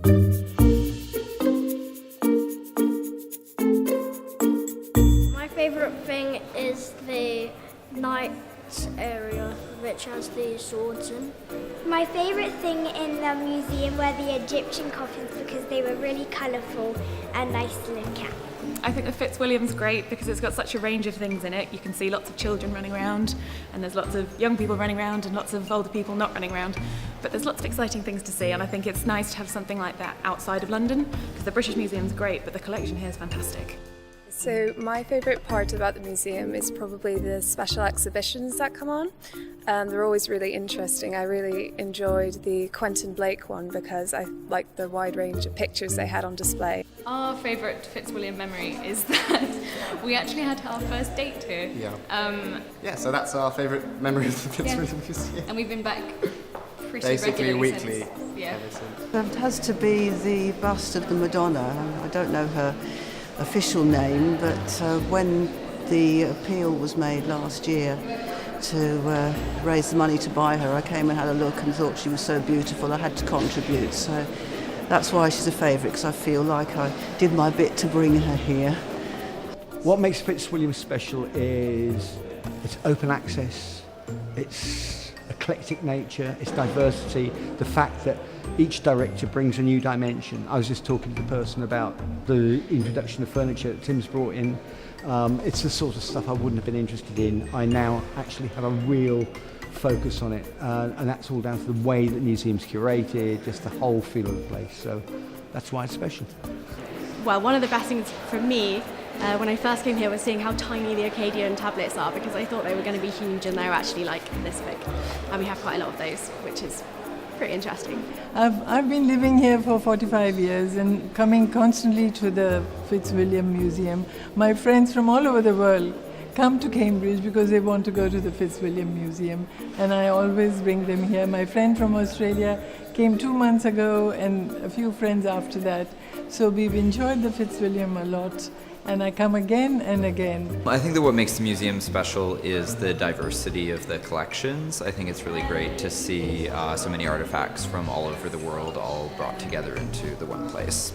My favourite thing is the night area, which has the swords in. My favourite thing in the museum were the Egyptian coffins because they were really colourful and nice to look at. I think the Fitzwilliam's great because it's got such a range of things in it. You can see lots of children running around, and there's lots of young people running around and lots of older people not running around. But there's lots of exciting things to see, and I think it's nice to have something like that outside of London because the British Museum's great, but the collection here is fantastic. So my favourite part about the museum is probably the special exhibitions that come on. They're always really interesting. I really enjoyed the Quentin Blake one because I liked the wide range of pictures they had on display. Our favourite Fitzwilliam memory is that we actually had our first date here. So that's our favourite memory of the Fitzwilliam Museum. And we've been back pretty Basically regularly weekly. since. Yeah. It has to be the bust of the Madonna. I don't know her official name, but when the appeal was made last year to raise the money to buy her, I came and had a look and thought she was so beautiful I had to contribute. So that's why she's a favourite, because I feel like I did my bit to bring her here. What makes Fitzwilliam special is its open access, its eclectic nature, its diversity, the fact that each director brings a new dimension. I was just talking to the person about the introduction of furniture that Tim's brought in. It's the sort of stuff I wouldn't have been interested in. I now actually have a real focus on it, and that's all down to the way that the museum's curated, just the whole feel of the place. So that's why it's special. Well, one of the best things for me when I first came here was seeing how tiny the Akkadian tablets are, because I thought they were going to be huge and they're actually like this big. And we have quite a lot of those, which is pretty interesting. I've been living here for 45 years and coming constantly to the Fitzwilliam Museum. My friends from all over the world come to Cambridge because they want to go to the Fitzwilliam Museum, and I always bring them here. My friend from Australia came 2 months ago and a few friends after that. So we've enjoyed the Fitzwilliam a lot, and I come again and again. I think that what makes the museum special is the diversity of the collections. I think it's really great to see so many artifacts from all over the world all brought together into the one place.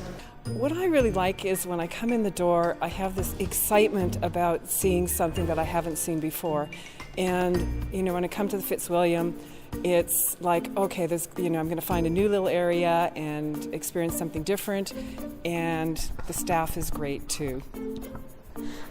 What I really like is when I come in the door, I have this excitement about seeing something that I haven't seen before. And, you know, when I come to the Fitzwilliam, it's like, okay, there's, you know, I'm going to find a new little area and experience something different, and the staff is great too.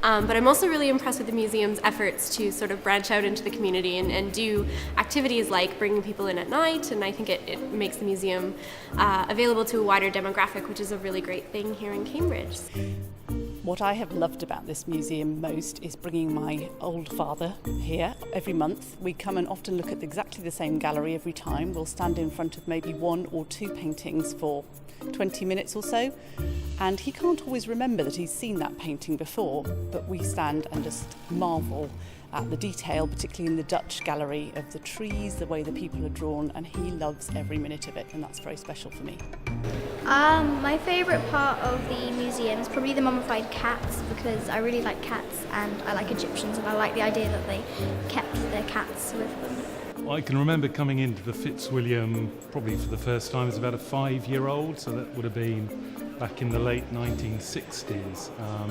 But I'm also really impressed with the museum's efforts to sort of branch out into the community and do activities like bringing people in at night, and I think it makes the museum available to a wider demographic, which is a really great thing here in Cambridge. What I have loved about this museum most is bringing my old father here every month. We come and often look at exactly the same gallery every time. We'll stand in front of maybe 1 or 2 paintings for 20 minutes or so, and he can't always remember that he's seen that painting before, but we stand and just marvel at the detail, particularly in the Dutch gallery, of the trees, the way the people are drawn, and he loves every minute of it, and that's very special for me. My favourite part of the museum is probably the mummified cats, because I really like cats and I like Egyptians, and I like the idea that they kept their cats with them. I can remember coming into the Fitzwilliam probably for the first time as about a 5-year-old, so that would have been back in the late 1960s,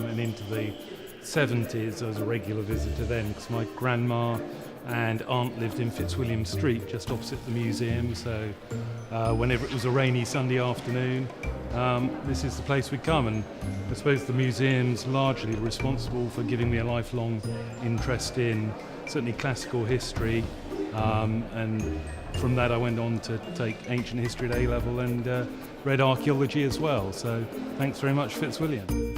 and into the 70s. I was a regular visitor then because my grandma and aunt lived in Fitzwilliam Street just opposite the museum, so whenever it was a rainy Sunday afternoon, this is the place we'd come, and I suppose the museum's largely responsible for giving me a lifelong interest in certainly classical history, and from that I went on to take ancient history at A-level and read archaeology as well, so thanks very much Fitzwilliam.